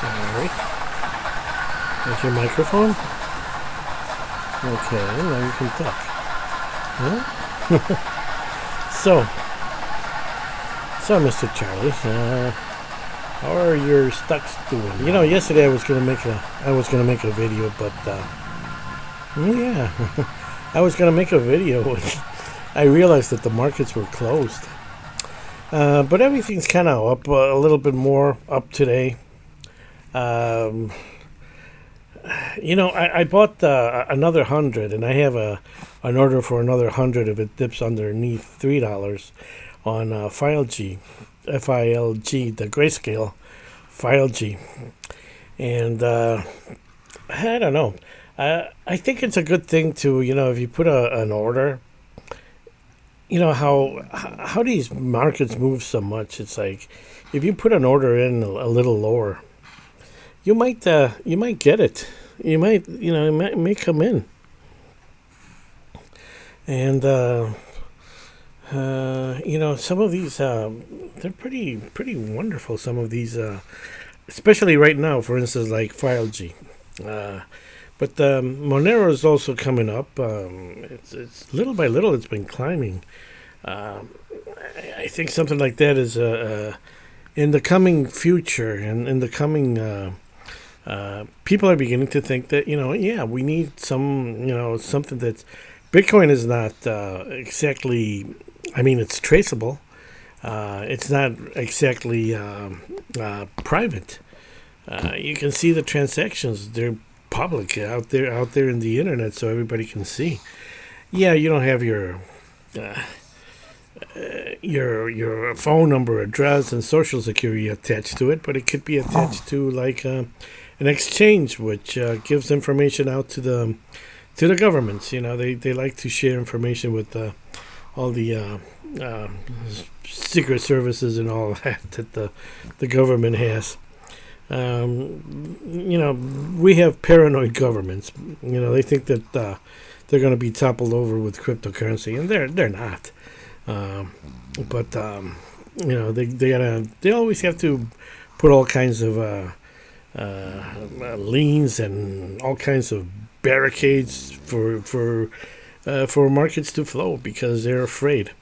Alright. There's your microphone. Okay, now you can talk. Huh? So, Mr. Charlie, how are your stocks doing? You know, yesterday I was gonna make a video, but yeah, I was gonna make a video and I realized that the markets were closed. But everything's kind of up a little bit more up today. You know, I bought another 100, and I have an order for another 100 if it dips underneath $3 on FILG, FILG, the Grayscale FILG. And I don't know. I think it's a good thing to, you know, if you put an order, you know how these markets move so much. It's like if you put an order in a little lower, you might get it. You might, you know, it may come in. And you know, some of these they're pretty wonderful. Some of these, especially right now, for instance, like FileG. But Monero is also coming up. It's little by little, it's been climbing. I think something like that is in the coming future, and in the coming people are beginning to think that, you know, yeah, we need some, you know, something that's Bitcoin is not exactly. I mean, it's traceable. It's not exactly private. You can see the transactions. They're public out there in the internet, so everybody can see. Yeah, you don't have your phone number, address, and social security attached to it, but it could be attached to like an exchange, which gives information out to the governments. You know, they like to share information with all the secret services and all that the government has. You know, we have paranoid governments. You know, they think that they're going to be toppled over with cryptocurrency, and they're not. But you know, they always have to put all kinds of liens and all kinds of barricades for markets to flow because they're afraid.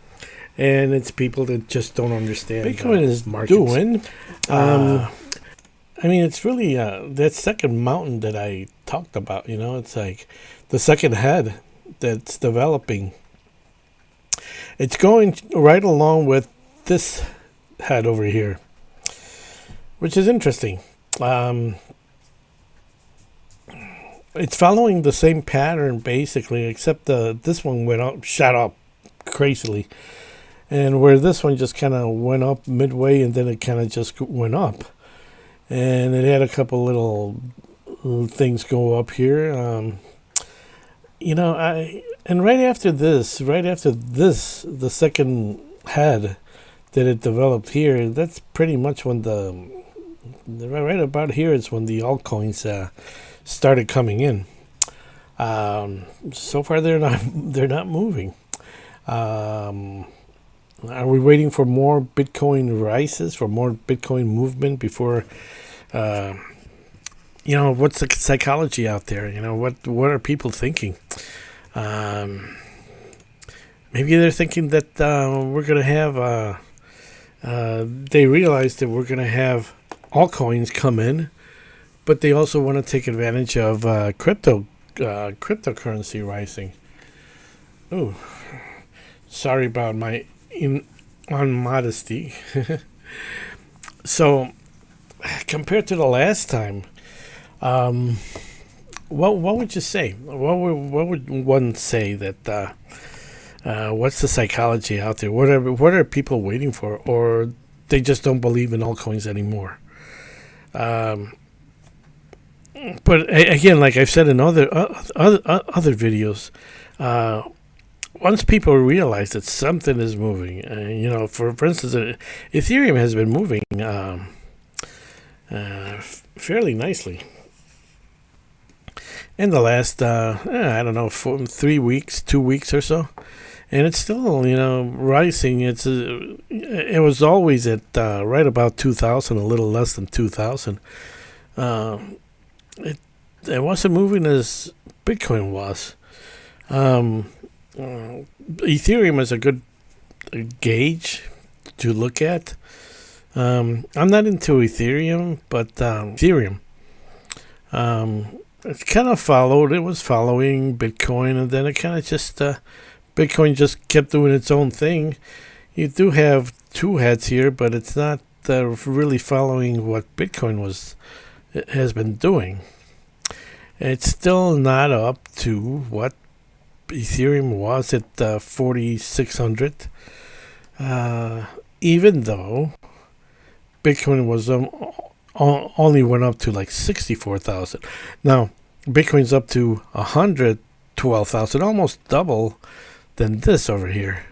And it's people that just don't understand. Bitcoin is markets. Doing. I mean, it's really that second mountain that I talked about, you know, it's like the second head that's developing. It's going right along with this head over here, which is interesting. It's following the same pattern, basically, except this one shot up crazily. And where this one just kind of went up midway, and then it kind of just went up. And it had a couple little things go up here. You know, and right after this, the second head that it developed here, that's pretty much when right about here is when the altcoins started coming in. So far, they're not moving. Are we waiting for more Bitcoin rises, for more Bitcoin movement before, you know, what's the psychology out there? You know, what are people thinking? Maybe they're thinking that we're going to have, they realize that we're going to have altcoins come in, but they also want to take advantage of cryptocurrency rising. Oh, sorry about my modesty. So compared to the last time, what would you say? What would one say that what's the psychology out there? What are people waiting for, or they just don't believe in altcoins anymore? But again, like I've said in other videos, once people realize that something is moving, you know, for instance, Ethereum has been moving fairly nicely in the last, I don't know, 2 weeks or so, and it's still, you know, rising. It was always at right about 2,000, a little less than 2,000. Uh, it wasn't moving as Bitcoin was. Um, Ethereum is a good gauge to look at. I'm not into Ethereum, but Ethereum. It kind of followed. It was following Bitcoin, and then it kind of just Bitcoin just kept doing its own thing. You do have two heads here, but it's not really following what Bitcoin has been doing. It's still not up to what Ethereum was at 4,600. Even though Bitcoin was only went up to like 64,000. Now Bitcoin's up to 112,000, almost double than this over here.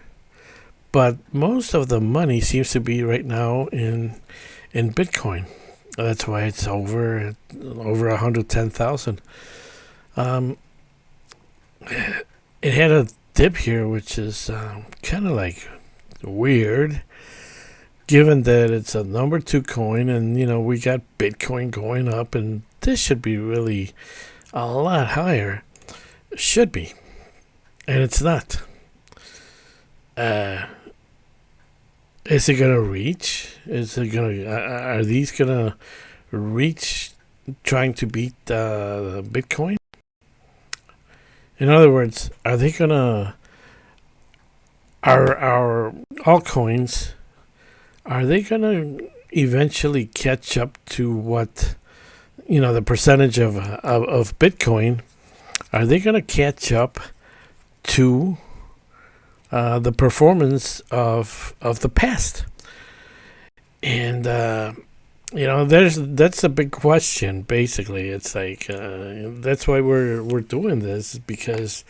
But most of the money seems to be right now in Bitcoin. That's why it's over 110,000. It had a dip here, which is kind of like weird, given that it's a number 2 coin, and we got Bitcoin going up, and this should be really a lot higher. Should be, and it's not. Is it gonna reach? Are these gonna reach, trying to beat Bitcoin? In other words, are they gonna? Our altcoins, are they gonna eventually catch up to what the percentage of Bitcoin? Are they gonna catch up to the performance of the past? And that's a big question. Basically, it's like that's why we're doing this, because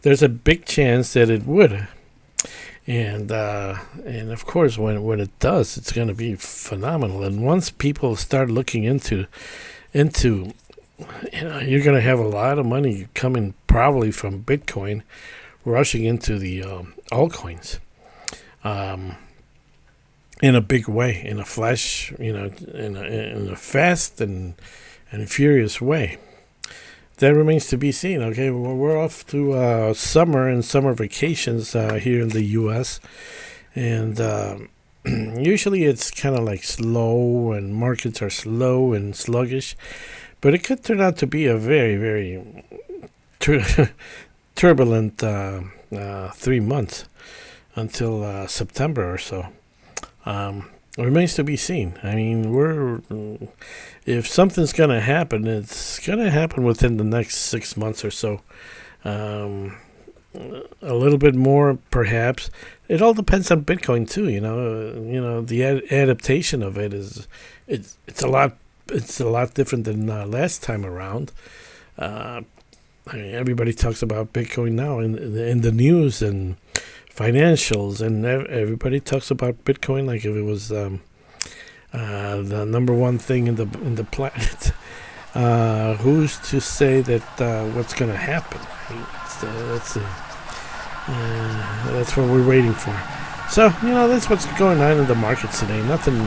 there's a big chance that it would, and of course when it does, it's going to be phenomenal. And once people start looking into you're going to have a lot of money coming probably from Bitcoin rushing into the altcoins in a big way, in a flash, in a fast and furious way. That remains to be seen. Okay, we're off to summer and summer vacations here in the U.S., and usually it's kind of like slow, and markets are slow and sluggish, but it could turn out to be a very, very turbulent 3 months until September or so. Remains to be seen. I mean, if something's going to happen, it's going to happen within the next 6 months or so. A little bit more, perhaps. It all depends on Bitcoin too. The adaptation of it it's a lot different than last time around. I mean, everybody talks about Bitcoin now in the news and financials, and everybody talks about Bitcoin like if it was the number one thing in the planet. Who's to say that what's going to happen? That's what we're waiting for. So that's what's going on in the markets today. Nothing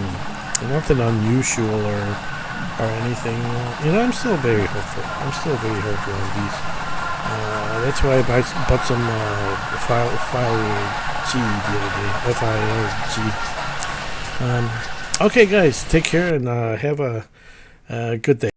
unusual or anything. I'm still very hopeful. On these. That's why I bought some FILG the other day. FILG. Okay, guys, take care and have a good day.